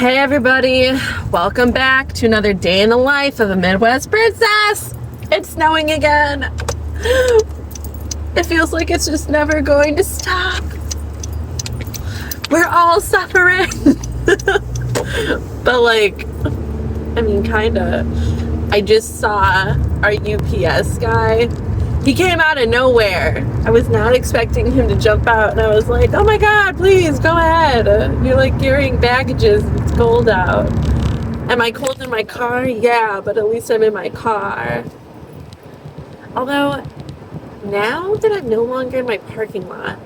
Hey everybody, welcome back to another day in the life of a Midwest princess. It's snowing again. It feels like it's just never going to stop. We're all suffering. But kinda. I just saw our UPS guy. He came out of nowhere. I was not expecting him to jump out, and I was like, oh my god, please go ahead. You're like carrying baggages. It's cold out. Am I cold in my car? Yeah, but at least I'm in my car. Although, now that I'm no longer in my parking lot,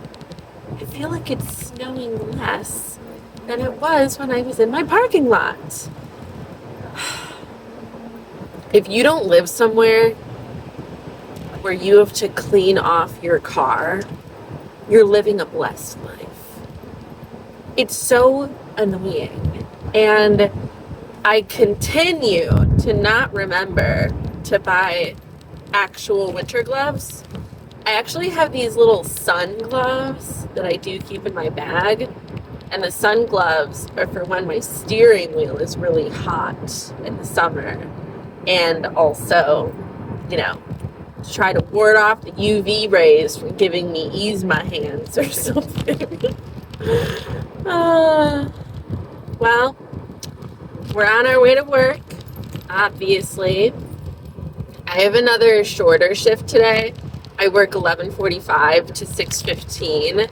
I feel like it's snowing less than it was when I was in my parking lot. If you don't live somewhere where you have to clean off your car, you're living a blessed life. It's so annoying. And I continue to not remember to buy actual winter gloves. I actually have these little sun gloves that I do keep in my bag. And the sun gloves are for when my steering wheel is really hot in the summer. And also, to try to ward off the UV rays from giving me eczema hands or something. Well, we're on our way to work, obviously. I have another shorter shift today. I work 11:45 to 6:15,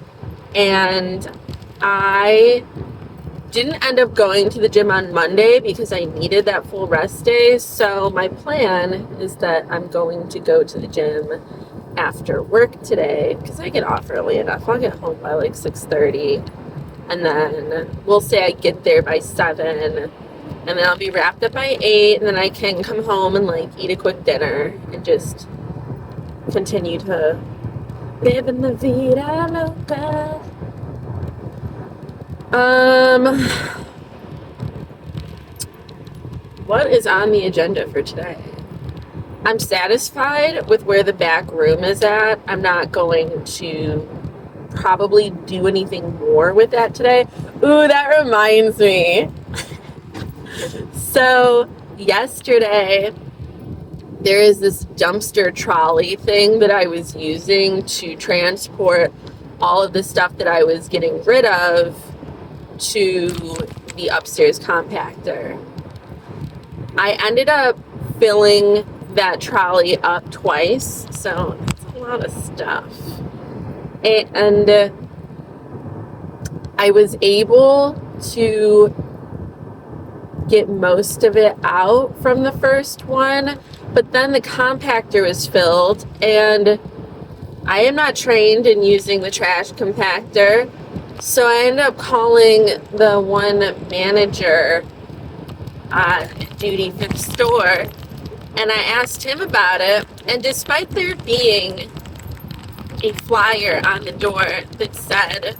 and I didn't end up going to the gym on Monday because I needed that full rest day. So my plan is that I'm going to go to the gym after work today because I get off early enough. I'll get home by like 6:30, and then we'll say I get there by 7, and then I'll be wrapped up by 8, and then I can come home and eat a quick dinner and just continue to live in the vida loca. What is on the agenda for today? I'm satisfied with where the back room is at. I'm not going to probably do anything more with that today. Ooh, that reminds me. So, yesterday, there is this dumpster trolley thing that I was using to transport all of the stuff that I was getting rid of to the upstairs compactor. I ended up filling that trolley up twice, so it's a lot of stuff. And I was able to get most of it out from the first one, but then the compactor was filled, and I am not trained in using the trash compactor. So I ended up calling the one manager on duty for the store, and I asked him about it, and despite there being a flyer on the door that said,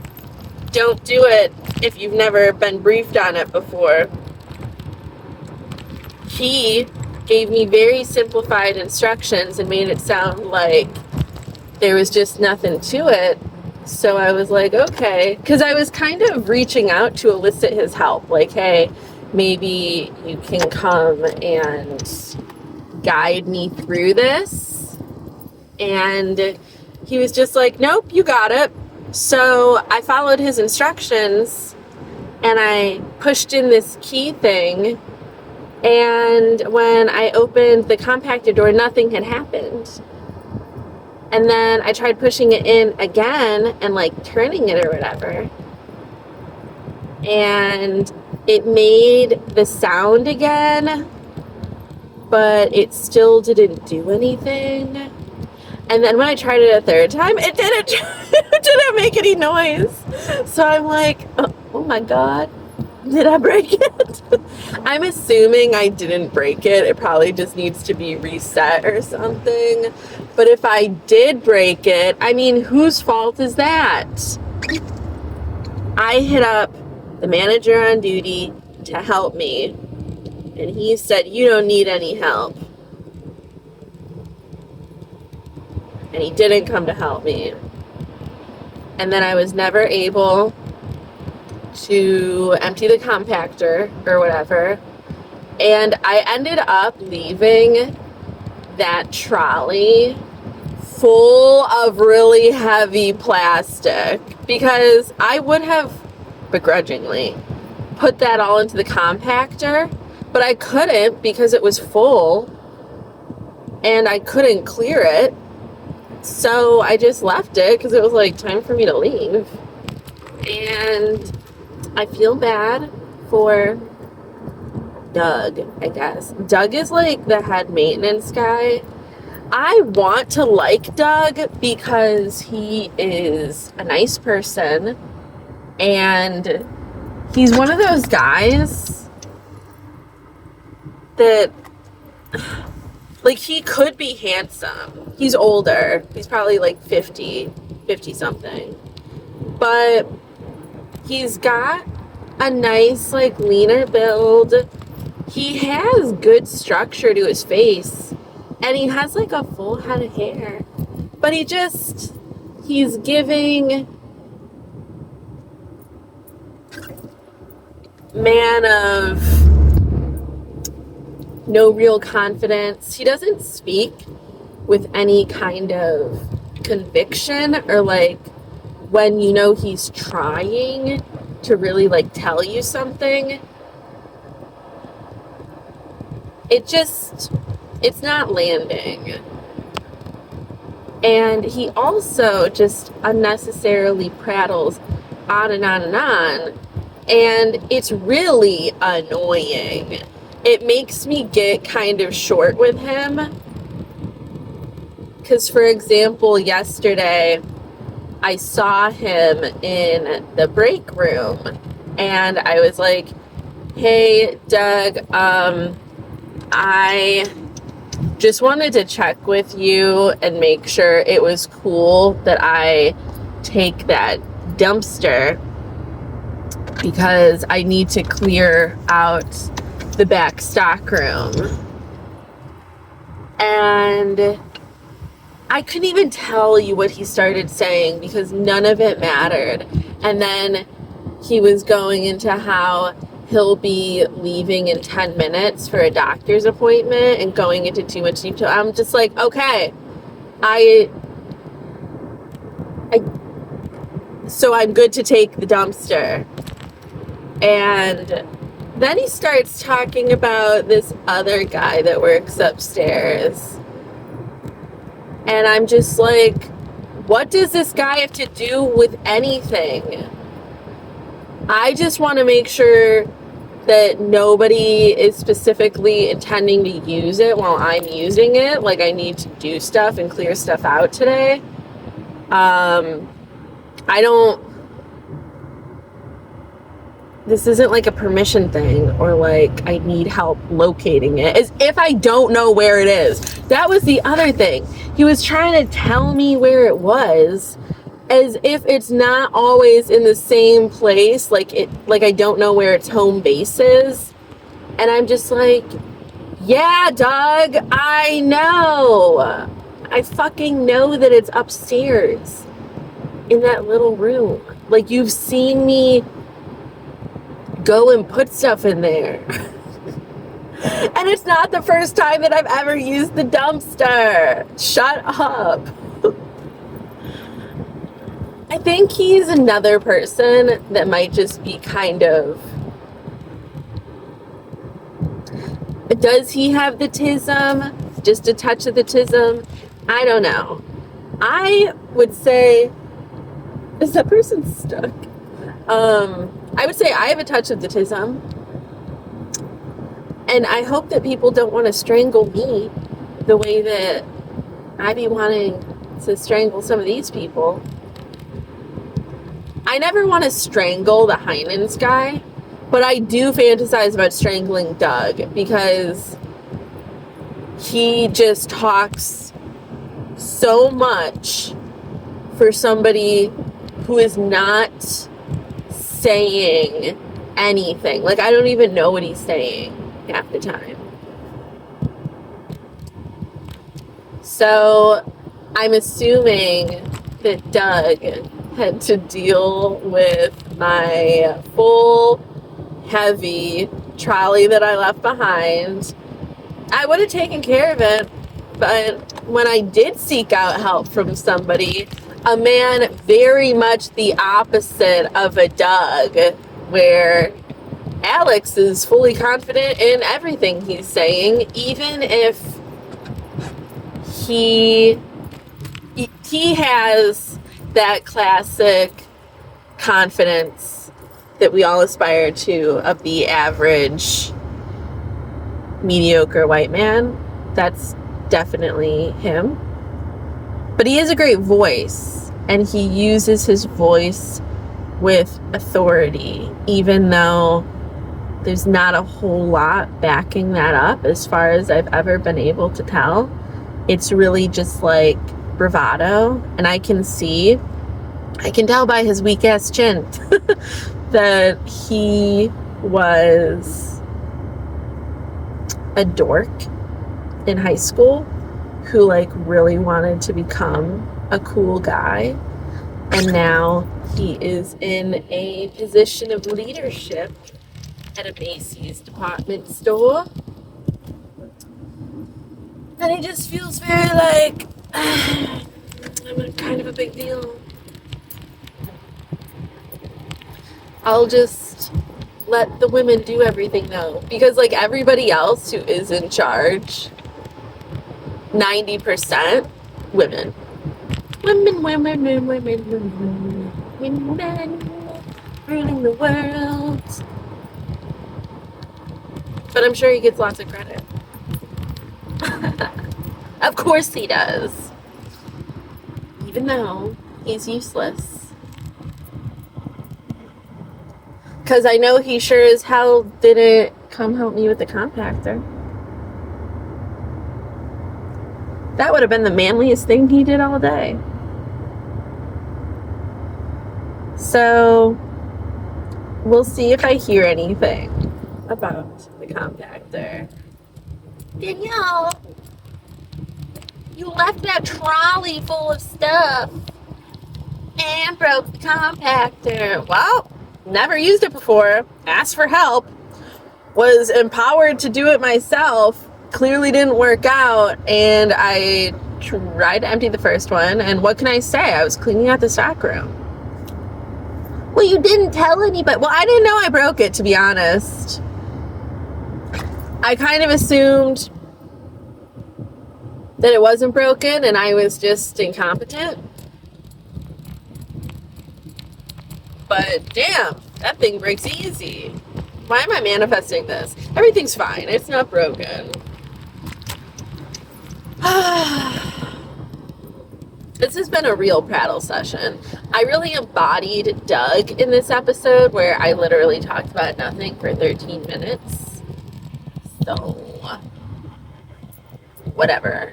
don't do it if you've never been briefed on it before, he gave me very simplified instructions and made it sound like there was just nothing to it. So I was like, okay, because I was kind of reaching out to elicit his help. Like, hey, maybe you can come and guide me through this. And he was just like, nope, you got it. So I followed his instructions, and I pushed in this key thing. And when I opened the compactor door, nothing had happened. And then I tried pushing it in again and turning it or whatever. And it made the sound again, but it still didn't do anything. And then when I tried it a third time, it didn't make any noise. So I'm like, oh my god, did I break it? I'm assuming I didn't break it. It probably just needs to be reset or something. But if I did break it, whose fault is that? I hit up the manager on duty to help me, and he said, you don't need any help. And he didn't come to help me. And then I was never able to empty the compactor or whatever. And I ended up leaving that trolley full of really heavy plastic because I would have begrudgingly put that all into the compactor, but I couldn't because it was full and I couldn't clear it. So I just left it because it was like time for me to leave. And I feel bad for Doug, I guess. Doug is like the head maintenance guy. I want to like Doug because he is a nice person and he's one of those guys that, like, he could be handsome. He's older. He's probably like 50 something. But he's got a nice, like, leaner build. He has good structure to his face. And he has, like, a full head of hair. But he's giving man of no real confidence. He doesn't speak with any kind of conviction or, like, when you know he's trying to really, like, tell you something. It's not landing. And he also just unnecessarily prattles on and on and on. And it's really annoying. It makes me get kind of short with him. Because, for example, yesterday, I saw him in the break room. And I was like, hey, Doug, I just wanted to check with you and make sure it was cool that I take that dumpster because I need to clear out the back stock room. And I couldn't even tell you what he started saying because none of it mattered. And then he was going into how he'll be leaving in 10 minutes for a doctor's appointment and going into too much detail. I'm just like, okay, so I'm good to take the dumpster. And then he starts talking about this other guy that works upstairs. And I'm just like, what does this guy have to do with anything? I just want to make sure that nobody is specifically intending to use it while I'm using it. Like, I need to do stuff and clear stuff out today. This isn't like a permission thing or like I need help locating it. As if I don't know where it is. That was the other thing. He was trying to tell me where it was as if it's not always in the same place. Like I don't know where its home base is. And I'm just like, yeah, Doug, I know. I fucking know that it's upstairs in that little room. Like, you've seen me go and put stuff in there. And it's not the first time that I've ever used the dumpster. Shut up. I think he's another person that might just be kind of... Does he have the tism? Just a touch of the tism? I don't know. I would say... Is that person stuck? I would say I have a touch of the tism. And I hope that people don't want to strangle me the way that I be wanting to strangle some of these people. I never want to strangle the Heinens guy, but I do fantasize about strangling Doug because he just talks so much for somebody who is not saying anything. Like, I don't even know what he's saying half the time. So I'm assuming that Doug had to deal with my full heavy trolley that I left behind, I would have taken care of it. But when I did seek out help from somebody, a man very much the opposite of a Doug, where Alex is fully confident in everything he's saying, even if he has that classic confidence that we all aspire to of the average mediocre white man. That's definitely him. But he has a great voice, and he uses his voice with authority, even though there's not a whole lot backing that up as far as I've ever been able to tell. It's really just like bravado, and I can tell by his weak ass chin that he was a dork in high school who like really wanted to become a cool guy, and now he is in a position of leadership at a Macy's department store, and he just feels very like I'm kind of a big deal. I'll just let the women do everything though, because like everybody else who is in charge, 90% women. Women ruling the world. But I'm sure he gets lots of credit. Of course he does. Even though he's useless. Because I know he sure as hell didn't come help me with the compactor. That would have been the manliest thing he did all day. So, we'll see if I hear anything about the compactor. Danielle, you left that trolley full of stuff and broke the compactor. Well, never used it before. Asked for help. Was empowered to do it myself. Clearly didn't work out, and I tried to empty the first one, and what can I say? I was cleaning out the stock room. Well, you didn't tell anybody. Well, I didn't know I broke it, to be honest. I kind of assumed that it wasn't broken and I was just incompetent. But damn, that thing breaks easy. Why am I manifesting this? Everything's fine. It's not broken. This has been a real prattle session. I really embodied Doug in this episode where I literally talked about nothing for 13 minutes. So, whatever.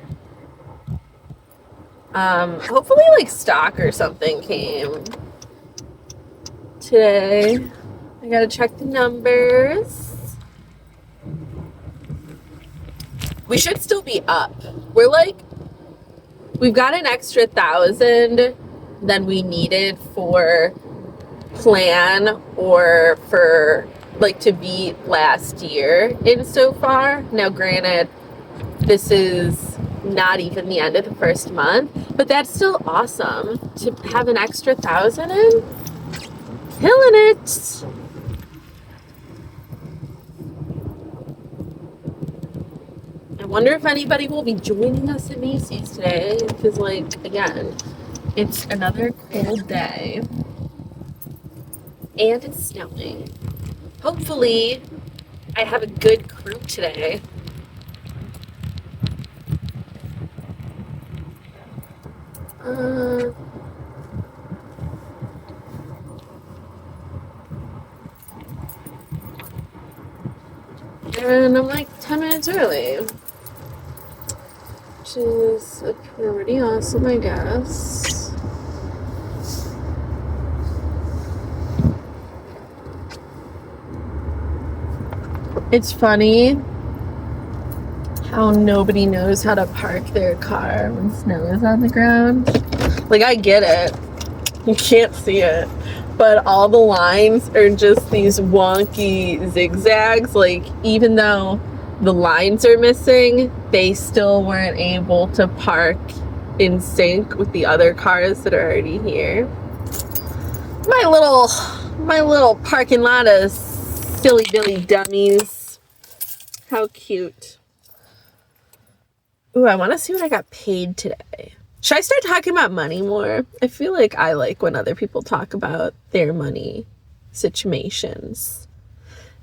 Hopefully like stock or something came today. I gotta check the numbers. We should still be up. We've got an extra 1,000 than we needed for plan or for like to beat last year in so far. Now granted, this is not even the end of the first month, but that's still awesome to have an extra 1,000 in. Killing it. I wonder if anybody will be joining us at Macy's today, because like again, it's another cold day and it's snowing. Hopefully I have a good crew today. And I'm like 10 minutes early, which is pretty awesome, I guess. It's funny how nobody knows how to park their car when snow is on the ground. Like, I get it. You can't see it. but all the lines are just these wonky zigzags. Like, even though the lines are missing, they still weren't able to park in sync with the other cars that are already here. My little parking lot of silly billy dummies. How cute. Ooh, I want to see what I got paid today. Should I start talking about money more? I feel like I like when other people talk about their money situations.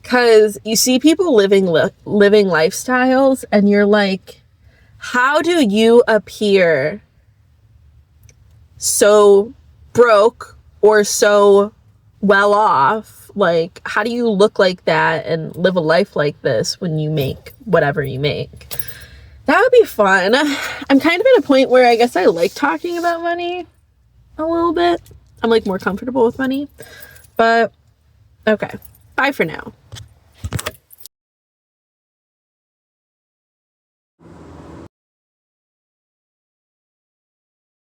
Because you see people living lifestyles and you're like, how do you appear so broke or so well off? Like, how do you look like that and live a life like this when you make whatever you make? That would be fun. I'm kind of at a point where I guess I like talking about money a little bit. I'm like more comfortable with money. But okay, bye for now.